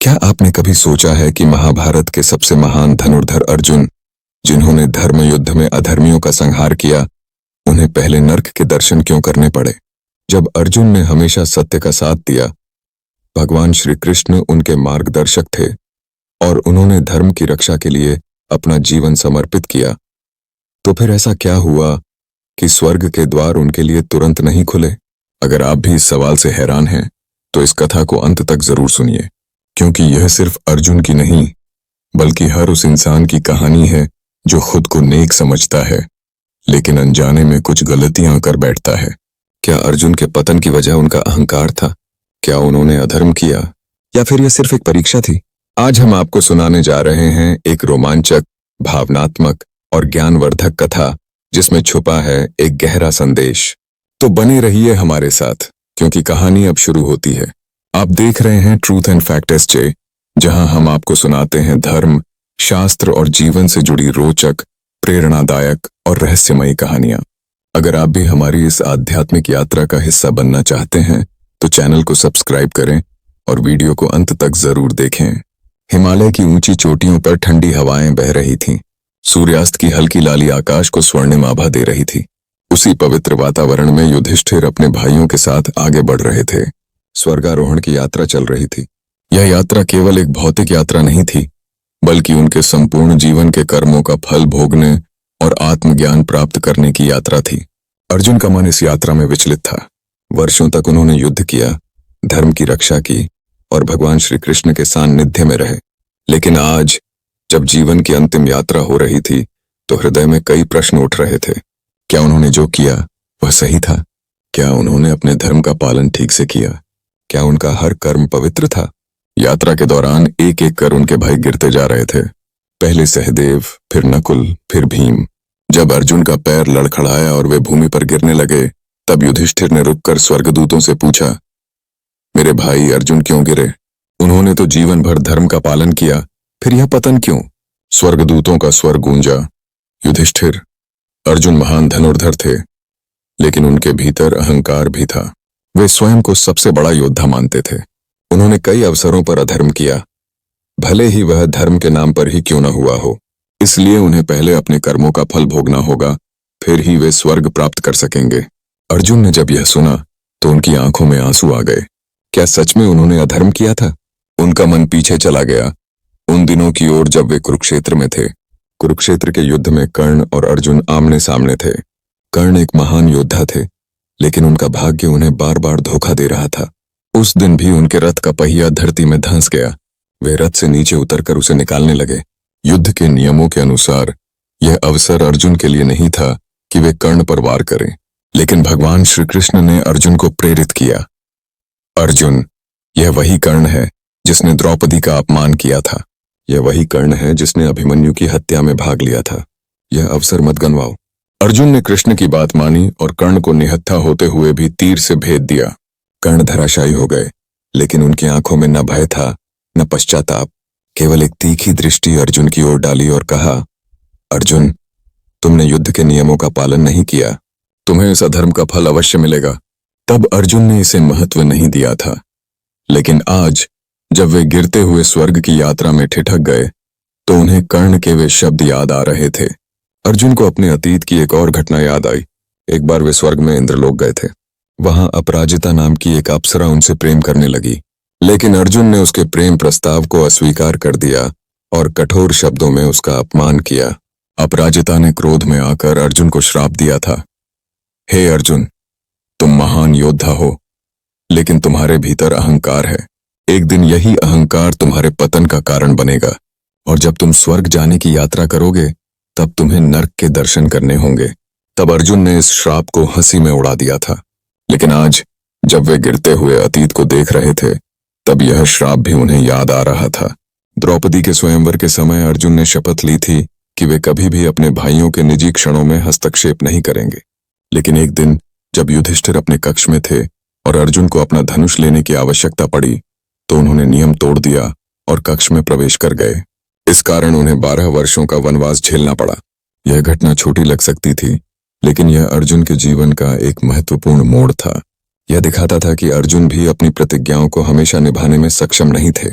क्या आपने कभी सोचा है कि महाभारत के सबसे महान धनुर्धर अर्जुन, जिन्होंने धर्म युद्ध में अधर्मियों का संहार किया, उन्हें पहले नर्क के दर्शन क्यों करने पड़े? जब अर्जुन ने हमेशा सत्य का साथ दिया, भगवान श्री कृष्ण उनके मार्गदर्शक थे और उन्होंने धर्म की रक्षा के लिए अपना जीवन समर्पित किया, तो फिर ऐसा क्या हुआ कि स्वर्ग के द्वार उनके लिए तुरंत नहीं खुले? अगर आप भी इस सवाल से हैरान हैं, तो इस कथा को अंत तक जरूर सुनिए, क्योंकि यह सिर्फ अर्जुन की नहीं, बल्कि हर उस इंसान की कहानी है जो खुद को नेक समझता है, लेकिन अनजाने में कुछ गलतियां कर बैठता है। क्या अर्जुन के पतन की वजह उनका अहंकार था? क्या उन्होंने अधर्म किया, या फिर यह सिर्फ एक परीक्षा थी? आज हम आपको सुनाने जा रहे हैं एक रोमांचक, भावनात्मक और ज्ञानवर्धक कथा, जिसमें छुपा है एक गहरा संदेश। तो बने रहिए हमारे साथ, क्योंकि कहानी अब शुरू होती है। आप देख रहे हैं ट्रूथ एंड फैक्ट एसजे, जहां हम आपको सुनाते हैं धर्म, शास्त्र और जीवन से जुड़ी रोचक, प्रेरणादायक और रहस्यमयी कहानियां। अगर आप भी हमारी इस आध्यात्मिक यात्रा का हिस्सा बनना चाहते हैं, तो चैनल को सब्सक्राइब करें और वीडियो को अंत तक जरूर देखें। हिमालय की ऊंची चोटियों पर ठंडी हवाएं बह रही थीं। सूर्यास्त की हल्की लाली आकाश को स्वर्णिम आभा दे रही थी। उसी पवित्र वातावरण में युधिष्ठिर अपने भाइयों के साथ आगे बढ़ रहे थे। स्वर्गारोहण की यात्रा चल रही थी। यह यात्रा केवल एक भौतिक यात्रा नहीं थी, बल्कि उनके संपूर्ण जीवन के कर्मों का फल भोगने और आत्मज्ञान प्राप्त करने की यात्रा थी। अर्जुन का मन इस यात्रा में विचलित था। वर्षों तक उन्होंने युद्ध किया, धर्म की रक्षा की और भगवान श्री कृष्ण के सान्निध्य में रहे। लेकिन आज, जब जीवन की अंतिम यात्रा हो रही थी, तो हृदय में कई प्रश्न उठ रहे थे। क्या उन्होंने जो किया वह सही था? क्या उन्होंने अपने धर्म का पालन ठीक से किया? क्या उनका हर कर्म पवित्र था? यात्रा के दौरान एक एक कर उनके भाई गिरते जा रहे थे। पहले सहदेव, फिर नकुल, फिर भीम। जब अर्जुन का पैर लड़खड़ाया और वे भूमि पर गिरने लगे, तब युधिष्ठिर ने रुककर स्वर्गदूतों से पूछा, मेरे भाई अर्जुन क्यों गिरे? उन्होंने तो जीवन भर धर्म का पालन किया, फिर यह पतन क्यों? स्वर्गदूतों का स्वर गूंजा, युधिष्ठिर, अर्जुन महान धनुर्धर थे, लेकिन उनके भीतर अहंकार भी था। वे स्वयं को सबसे बड़ा योद्धा मानते थे। उन्होंने कई अवसरों पर अधर्म किया, भले ही वह धर्म के नाम पर ही क्यों न हुआ हो। इसलिए उन्हें पहले अपने कर्मों का फल भोगना होगा, फिर ही वे स्वर्ग प्राप्त कर सकेंगे। अर्जुन ने जब यह सुना, तो उनकी आंखों में आंसू आ गए। क्या सच में उन्होंने अधर्म किया था? उनका मन पीछे चला गया, उन दिनों की ओर जब वे कुरुक्षेत्र में थे। कुरुक्षेत्र के युद्ध में कर्ण और अर्जुन आमने सामने थे। कर्ण एक महान योद्धा थे, लेकिन उनका भाग्य उन्हें बार बार धोखा दे रहा था। उस दिन भी उनके रथ का पहिया धरती में धंस गया। वे रथ से नीचे उतरकर उसे निकालने लगे। युद्ध के नियमों के अनुसार यह अवसर अर्जुन के लिए नहीं था कि वे कर्ण पर वार करें, लेकिन भगवान श्री कृष्ण ने अर्जुन को प्रेरित किया। अर्जुन, यह वही कर्ण है जिसने द्रौपदी का अपमान किया था। यह वही कर्ण है जिसने अभिमन्यु की हत्या में भाग लिया था। यह अवसर मत गंवाओ। अर्जुन ने कृष्ण की बात मानी और कर्ण को निहत्था होते हुए भी तीर से भेद दिया। कर्ण धराशायी हो गए, लेकिन उनकी आंखों में न भय था, न पश्चाताप, केवल एक तीखी दृष्टि अर्जुन की ओर डाली और कहा, अर्जुन, तुमने युद्ध के नियमों का पालन नहीं किया, तुम्हें इस अधर्म का फल अवश्य मिलेगा। तब अर्जुन ने इसे महत्व नहीं दिया था, लेकिन आज जब वे गिरते हुए स्वर्ग की यात्रा में ठिठक गए, तो उन्हें कर्ण के वे शब्द याद आ रहे थे। अर्जुन को अपने अतीत की एक और घटना याद आई। एक बार वे स्वर्ग में इंद्रलोक गए थे। वहां अपराजिता नाम की एक अप्सरा उनसे प्रेम करने लगी, लेकिन अर्जुन ने उसके प्रेम प्रस्ताव को अस्वीकार कर दिया और कठोर शब्दों में उसका अपमान किया। अपराजिता ने क्रोध में आकर अर्जुन को श्राप दिया था, हे अर्जुन, तुम महान योद्धा हो, लेकिन तुम्हारे भीतर अहंकार है। एक दिन यही अहंकार तुम्हारे पतन का कारण बनेगा, और जब तुम स्वर्ग जाने की यात्रा करोगे, तब तुम्हें नर्क के दर्शन करने होंगे। तब अर्जुन ने इस श्राप को हंसी में उड़ा दिया था, लेकिन आज जब वे गिरते हुए अतीत को देख रहे थे, तब यह श्राप भी उन्हें याद आ रहा था। द्रौपदी के स्वयंवर के समय अर्जुन ने शपथ ली थी कि वे कभी भी अपने भाइयों के निजी क्षणों में हस्तक्षेप नहीं करेंगे। लेकिन एक दिन जब युधिष्ठिर अपने कक्ष में थे और अर्जुन को अपना धनुष लेने की आवश्यकता पड़ी, तो उन्होंने नियम तोड़ दिया और कक्ष में प्रवेश कर गए। इस कारण उन्हें 12 वर्षों का वनवास झेलना पड़ा। यह घटना छोटी लग सकती थी, लेकिन यह अर्जुन के जीवन का एक महत्वपूर्ण मोड़ था। यह दिखाता था कि अर्जुन भी अपनी प्रतिज्ञाओं को हमेशा निभाने में सक्षम नहीं थे।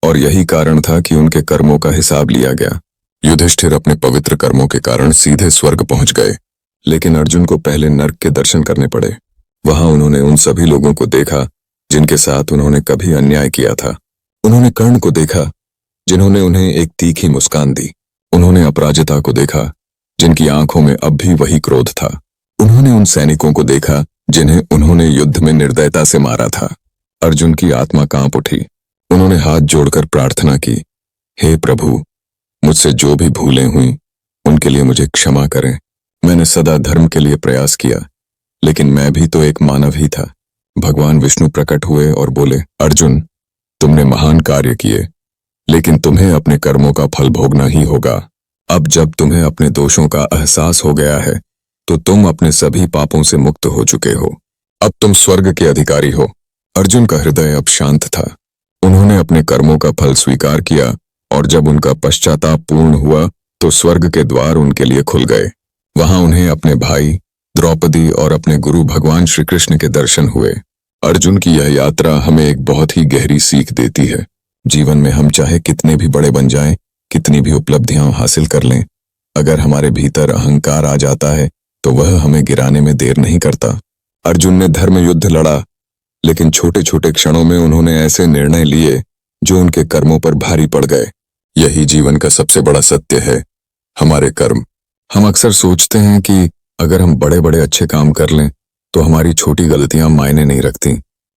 और यही कारण था कि उनके कर्मों का हिसाब लिया गया। युधिष्ठिर अपने पवित्र कर्मों के कारण सीधे स्वर्ग पहुंच गए, लेकिन अर्जुन को पहले नर्क के दर्शन करने पड़े। वहां उन्होंने उन सभी लोगों को देखा जिनके साथ उन्होंने कभी अन्याय किया था। उन्होंने कर्ण को देखा, जिन्होंने उन्हें एक तीखी मुस्कान दी। उन्होंने अपराजिता को देखा, जिनकी आंखों में अब भी वही क्रोध था। उन्होंने उन सैनिकों को देखा जिन्हें उन्होंने युद्ध में निर्दयता से मारा था। अर्जुन की आत्मा कांप उठी। उन्होंने हाथ जोड़कर प्रार्थना की, हे प्रभु, मुझसे जो भी भूलें हुई उनके लिए मुझे क्षमा करें। मैंने सदा धर्म के लिए प्रयास किया, लेकिन मैं भी तो एक मानव ही था। भगवान विष्णु प्रकट हुए और बोले, अर्जुन, तुमने महान कार्य किए, लेकिन तुम्हें अपने कर्मों का फल भोगना ही होगा। अब जब तुम्हें अपने दोषों का एहसास हो गया है, तो तुम अपने सभी पापों से मुक्त हो चुके हो। अब तुम स्वर्ग के अधिकारी हो। अर्जुन का हृदय अब शांत था। उन्होंने अपने कर्मों का फल स्वीकार किया, और जब उनका पश्चाताप पूर्ण हुआ तो स्वर्ग के द्वार उनके लिए खुल गए। वहां उन्हें अपने भाई द्रौपदी और अपने गुरु भगवान श्री कृष्ण के दर्शन हुए। अर्जुन की यह यात्रा हमें एक बहुत ही गहरी सीख देती है। जीवन में हम चाहे कितने भी बड़े बन जाएं, कितनी भी उपलब्धियां हासिल कर लें, अगर हमारे भीतर अहंकार आ जाता है तो वह हमें गिराने में देर नहीं करता। अर्जुन ने धर्म युद्ध लड़ा, लेकिन छोटे छोटे क्षणों में उन्होंने ऐसे निर्णय लिए जो उनके कर्मों पर भारी पड़ गए। यही जीवन का सबसे बड़ा सत्य है, हमारे कर्म। हम अक्सर सोचते हैं कि अगर हम बड़े बड़े अच्छे काम कर लें तो हमारी छोटी गलतियां मायने नहीं रखती,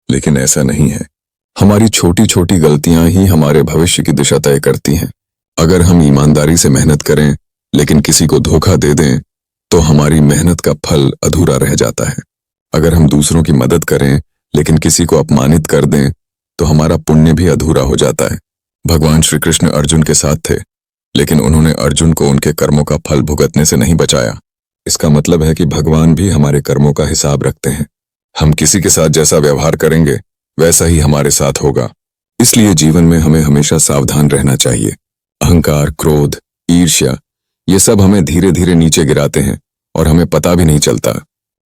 लेकिन ऐसा नहीं है। हमारी छोटी छोटी गलतियां ही हमारे भविष्य की दिशा तय करती हैं। अगर हम ईमानदारी से मेहनत करें लेकिन किसी को धोखा दे दें तो हमारी मेहनत का फल अधूरा रह जाता है। अगर हम दूसरों की मदद करें लेकिन किसी को अपमानित कर दें तो हमारा पुण्य भी अधूरा हो जाता है। भगवान श्री कृष्ण अर्जुन के साथ थे, लेकिन उन्होंने अर्जुन को उनके कर्मों का फल भुगतने से नहीं बचाया। इसका मतलब है कि भगवान भी हमारे कर्मों का हिसाब रखते हैं। हम किसी के साथ जैसा व्यवहार करेंगे वैसा ही हमारे साथ होगा। इसलिए जीवन में हमें हमेशा सावधान रहना चाहिए। अहंकार, क्रोध, ईर्ष्या, ये सब हमें धीरे धीरे नीचे गिराते हैं और हमें पता भी नहीं चलता।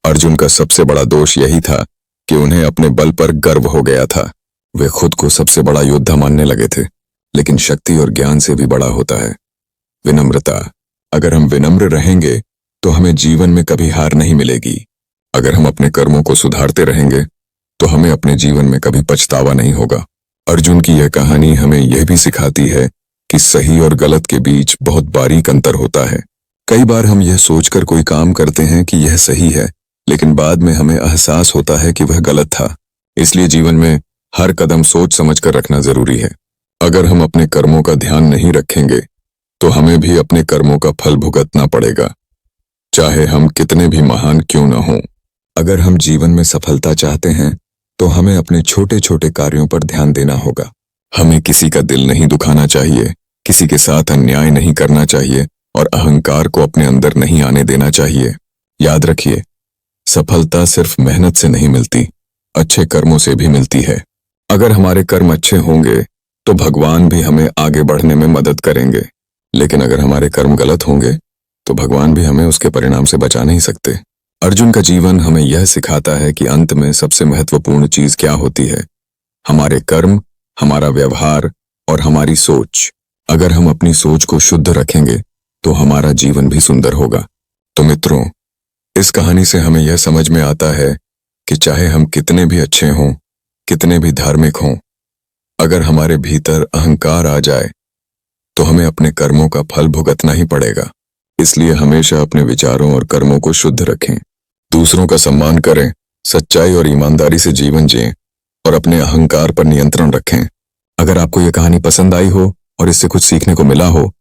अर्जुन का सबसे बड़ा दोष यही था कि उन्हें अपने बल पर गर्व हो गया था। वे खुद को सबसे बड़ा योद्धा मानने लगे थे, लेकिन शक्ति और ज्ञान से भी बड़ा होता है विनम्रता। अगर हम विनम्र रहेंगे तो हमें जीवन में कभी हार नहीं मिलेगी। अगर हम अपने कर्मों को सुधारते रहेंगे तो हमें अपने जीवन में कभी पछतावा नहीं होगा। अर्जुन की यह कहानी हमें यह भी सिखाती है कि सही और गलत के बीच बहुत बारीक अंतर होता है। कई बार हम यह सोचकर कोई काम करते हैं कि यह सही है, लेकिन बाद में हमें एहसास होता है कि वह गलत था। इसलिए जीवन में हर कदम सोच समझकर रखना जरूरी है। अगर हम अपने कर्मों का ध्यान नहीं रखेंगे तो हमें भी अपने कर्मों का फल भुगतना पड़ेगा, चाहे हम कितने भी महान क्यों न हों। अगर हम जीवन में सफलता चाहते हैं तो हमें अपने छोटे छोटे कार्यों पर ध्यान देना होगा। हमें किसी का दिल नहीं दुखाना चाहिए, किसी के साथ अन्याय नहीं करना चाहिए और अहंकार को अपने अंदर नहीं आने देना चाहिए। याद रखिए, सफलता सिर्फ मेहनत से नहीं मिलती, अच्छे कर्मों से भी मिलती है। अगर हमारे कर्म अच्छे होंगे तो भगवान भी हमें आगे बढ़ने में मदद करेंगे, लेकिन अगर हमारे कर्म गलत होंगे तो भगवान भी हमें उसके परिणाम से बचा नहीं सकते। अर्जुन का जीवन हमें यह सिखाता है कि अंत में सबसे महत्वपूर्ण चीज क्या होती है, हमारे कर्म, हमारा व्यवहार और हमारी सोच। अगर हम अपनी सोच को शुद्ध रखेंगे तो हमारा जीवन भी सुंदर होगा। तो मित्रों, इस कहानी से हमें यह समझ में आता है कि चाहे हम कितने भी अच्छे हों, कितने भी धार्मिक हों, अगर हमारे भीतर अहंकार आ जाए तो हमें अपने कर्मों का फल भुगतना ही पड़ेगा। इसलिए हमेशा अपने विचारों और कर्मों को शुद्ध रखें, दूसरों का सम्मान करें, सच्चाई और ईमानदारी से जीवन जिएं और अपने अहंकार पर नियंत्रण रखें। अगर आपको यह कहानी पसंद आई हो और इससे कुछ सीखने को मिला हो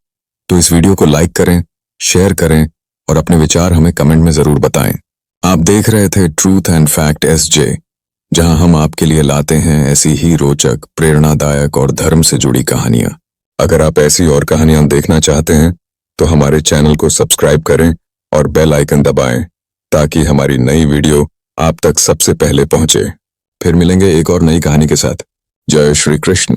तो इस वीडियो को लाइक करें, शेयर करें और अपने विचार हमें कमेंट में जरूर बताएं। आप देख रहे थे ट्रूथ एंड फैक्ट SJ, जहां हम आपके लिए लाते हैं ऐसी ही रोचक, प्रेरणादायक और धर्म से जुड़ी कहानियां। अगर आप ऐसी और कहानियां देखना चाहते हैं तो हमारे चैनल को सब्सक्राइब करें और बेल आइकन दबाएं ताकि हमारी नई वीडियो आप तक सबसे पहले पहुंचे। फिर मिलेंगे एक और नई कहानी के साथ। जय श्री कृष्ण।